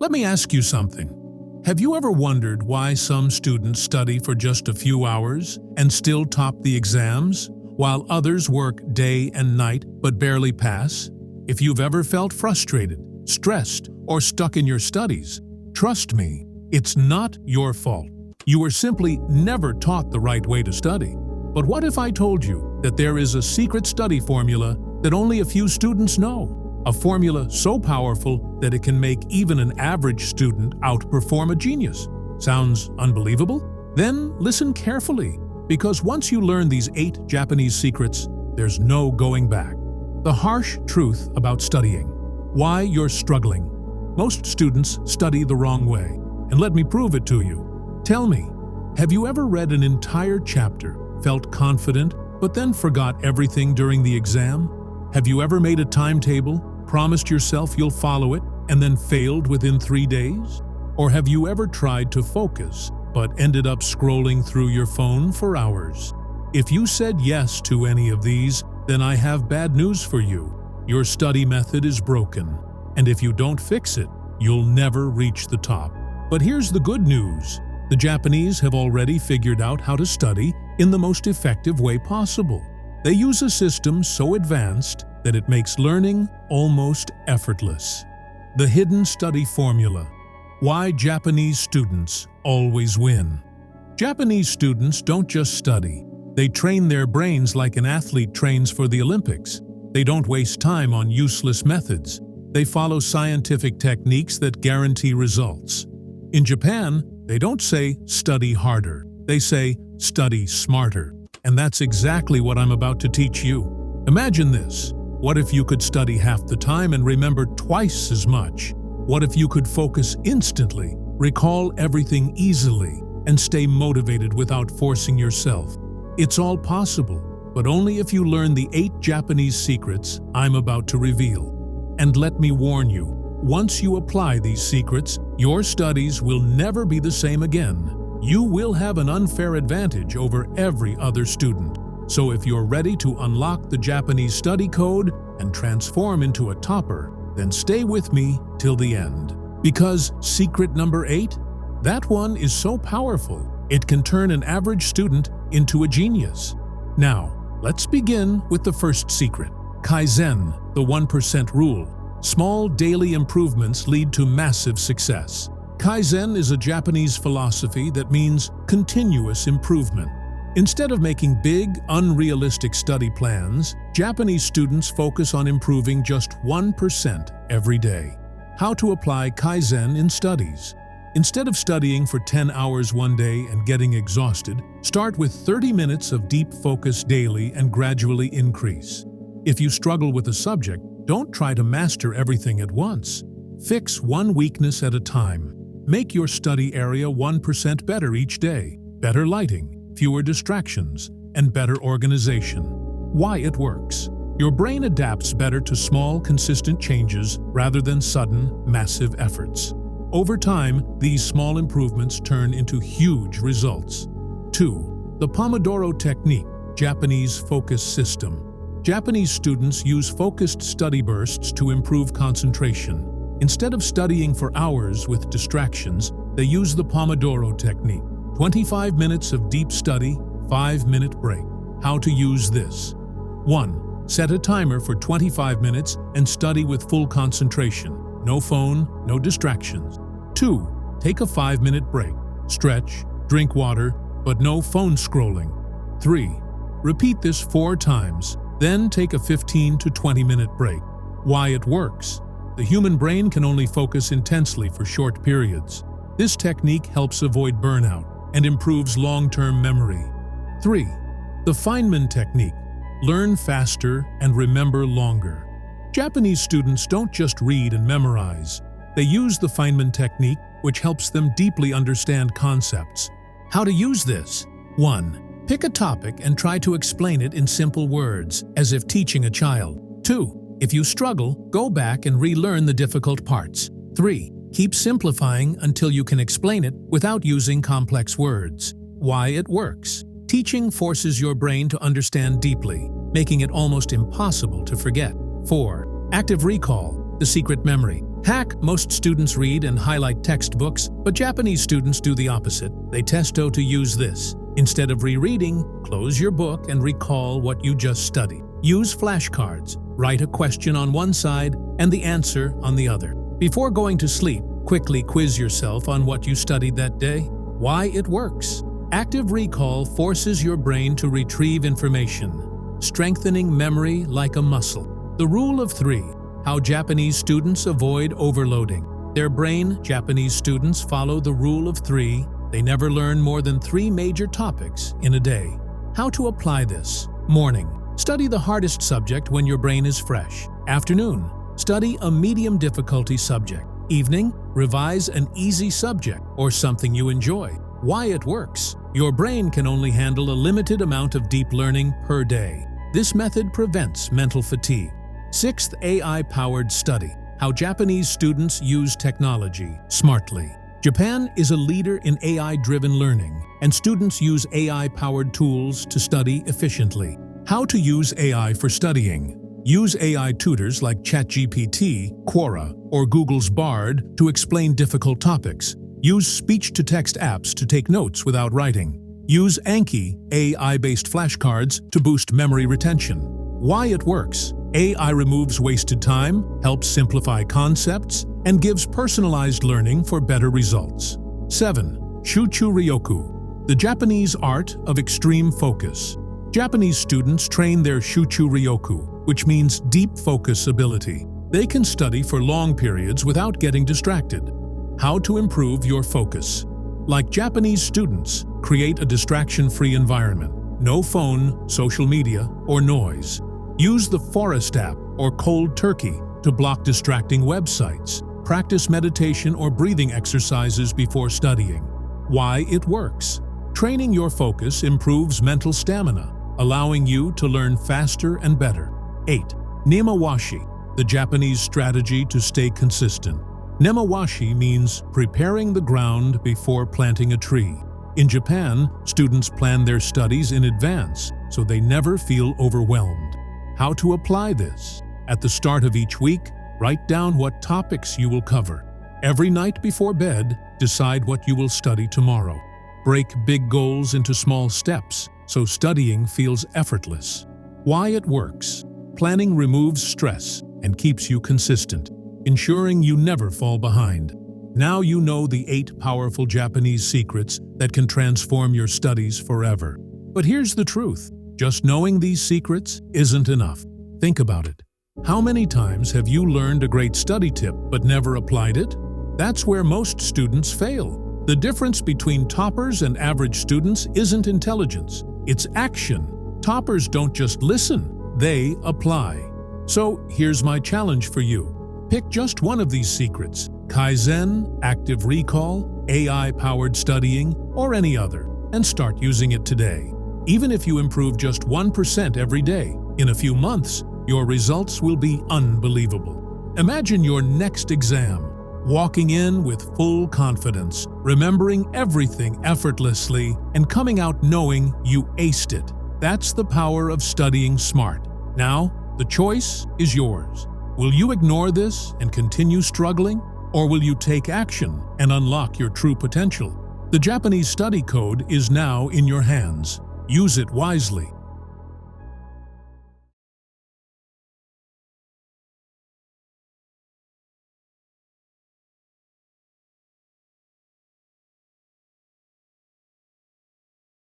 Let me ask you something. Have you ever wondered why some students study for just a few hours and still top the exams, while others work day and night but barely pass? If you've ever felt frustrated, stressed, or stuck in your studies, trust me, it's not your fault. You were simply never taught the right way to study. But what if I told you that there is a secret study formula that only a few students know? A formula so powerful that it can make even an average student outperform a genius. Sounds unbelievable? Then listen carefully, because once you learn these 8 Japanese secrets, there's no going back. The harsh truth about studying. Why you're struggling. Most students study the wrong way, and let me prove it to you. Tell me, have you ever read an entire chapter, felt confident, but then forgot everything during the exam? Have you ever made a timetable, promised yourself you'll follow it, and then failed within 3 days? Or have you ever tried to focus, but ended up scrolling through your phone for hours? If you said yes to any of these, then I have bad news for you. Your study method is broken, and if you don't fix it, you'll never reach the top. But here's the good news. The Japanese have already figured out how to study in the most effective way possible. They use a system so advanced that it makes learning almost effortless. The hidden study formula. Why Japanese students always win. Japanese students don't just study. They train their brains like an athlete trains for the Olympics. They don't waste time on useless methods. They follow scientific techniques that guarantee results. In Japan, they don't say, study harder. They say, study smarter. And that's exactly what I'm about to teach you. Imagine this. What if you could study half the time and remember twice as much? What if you could focus instantly, recall everything easily, and stay motivated without forcing yourself? It's all possible, but only if you learn the 8 Japanese secrets I'm about to reveal. And let me warn you, once you apply these secrets, your studies will never be the same again. You will have an unfair advantage over every other student. So if you're ready to unlock the Japanese study code and transform into a topper, then stay with me till the end. Because secret number 8? That one is so powerful, it can turn an average student into a genius. Now, let's begin with the first secret. Kaizen, the 1% rule. Small daily improvements lead to massive success. Kaizen is a Japanese philosophy that means continuous improvement. Instead of making big, unrealistic study plans, Japanese students focus on improving just 1% every day. How to apply Kaizen in studies. Instead of studying for 10 hours one day and getting exhausted, start with 30 minutes of deep focus daily and gradually increase. If you struggle with a subject, don't try to master everything at once. Fix one weakness at a time. Make your study area 1% better each day. Better lighting, fewer distractions, and better organization. Why it works. Your brain adapts better to small, consistent changes rather than sudden, massive efforts. Over time, these small improvements turn into huge results. 2. The Pomodoro technique, Japanese focus system. Japanese students use focused study bursts to improve concentration. Instead of studying for hours with distractions, they use the Pomodoro technique. 25 minutes of deep study, 5-minute break. How to use this. 1. Set a timer for 25 minutes and study with full concentration. No phone, no distractions. 2. Take a 5-minute break. Stretch, drink water, but no phone scrolling. 3. Repeat this 4 times, then take a 15 to 20-minute break. Why it works. The human brain can only focus intensely for short periods. This technique helps avoid burnout and improves long-term memory. 3. The Feynman technique. Learn faster and remember longer. Japanese students don't just read and memorize. They use the Feynman technique, which helps them deeply understand concepts. How to use this? 1. Pick a topic and try to explain it in simple words, as if teaching a child. 2. If you struggle, go back and relearn the difficult parts. 3. Keep simplifying until you can explain it without using complex words. Why it works. Teaching forces your brain to understand deeply, making it almost impossible to forget. 4. Active recall, the secret memory. Hack: most students read and highlight textbooks, but Japanese students do the opposite. They testo to use this. Instead of rereading, close your book and recall what you just studied. Use flashcards. Write a question on one side and the answer on the other. Before going to sleep, quickly quiz yourself on what you studied that day. Why it works. Active recall forces your brain to retrieve information, strengthening memory like a muscle. The rule of 3. How Japanese students avoid overloading. Their brain, Japanese students follow the rule of 3. They never learn more than 3 major topics in a day. How to apply this. Morning. Study the hardest subject when your brain is fresh. Afternoon. Study a medium difficulty subject. Evening. Revise an easy subject or something you enjoy. Why it works. Your brain can only handle a limited amount of deep learning per day. This method prevents mental fatigue. 6th, AI-powered study. How Japanese students use technology smartly. Japan is a leader in AI-driven learning, and students use AI-powered tools to study efficiently. How to use AI for studying. Use AI tutors like ChatGPT, Quora, or Google's Bard to explain difficult topics. Use speech-to-text apps to take notes without writing. Use Anki, AI-based flashcards, to boost memory retention. Why it works. AI removes wasted time, helps simplify concepts, and gives personalized learning for better results. 7. Shuchu Ryoku, the Japanese art of extreme focus. Japanese students train their Shuchu Ryoku, which means deep focus ability. They can study for long periods without getting distracted. How to improve your focus. Like Japanese students, create a distraction-free environment. No phone, social media, or noise. Use the Forest app or Cold Turkey to block distracting websites. Practice meditation or breathing exercises before studying. Why it works. Training your focus improves mental stamina, allowing you to learn faster and better. 8. Nemawashi, the Japanese strategy to stay consistent. Nemawashi means preparing the ground before planting a tree. In Japan, students plan their studies in advance, so they never feel overwhelmed. How to apply this. At the start of each week, write down what topics you will cover. Every night before bed, decide what you will study tomorrow. Break big goals into small steps, so studying feels effortless. Why it works. Planning removes stress and keeps you consistent, ensuring you never fall behind. Now you know the 8 powerful Japanese secrets that can transform your studies forever. But here's the truth. Just knowing these secrets isn't enough. Think about it. How many times have you learned a great study tip but never applied it? That's where most students fail. The difference between toppers and average students isn't intelligence, it's action. Toppers don't just listen, they apply. So here's my challenge for you. Pick just one of these secrets: Kaizen, active recall, AI-powered studying, or any other, and start using it today. Even if you improve just 1% every day, in a few months, your results will be unbelievable. Imagine your next exam, walking in with full confidence, remembering everything effortlessly, and coming out knowing you aced it. That's the power of studying smart. Now, the choice is yours. Will you ignore this and continue struggling? Or will you take action and unlock your true potential? The Japanese study code is now in your hands. Use it wisely.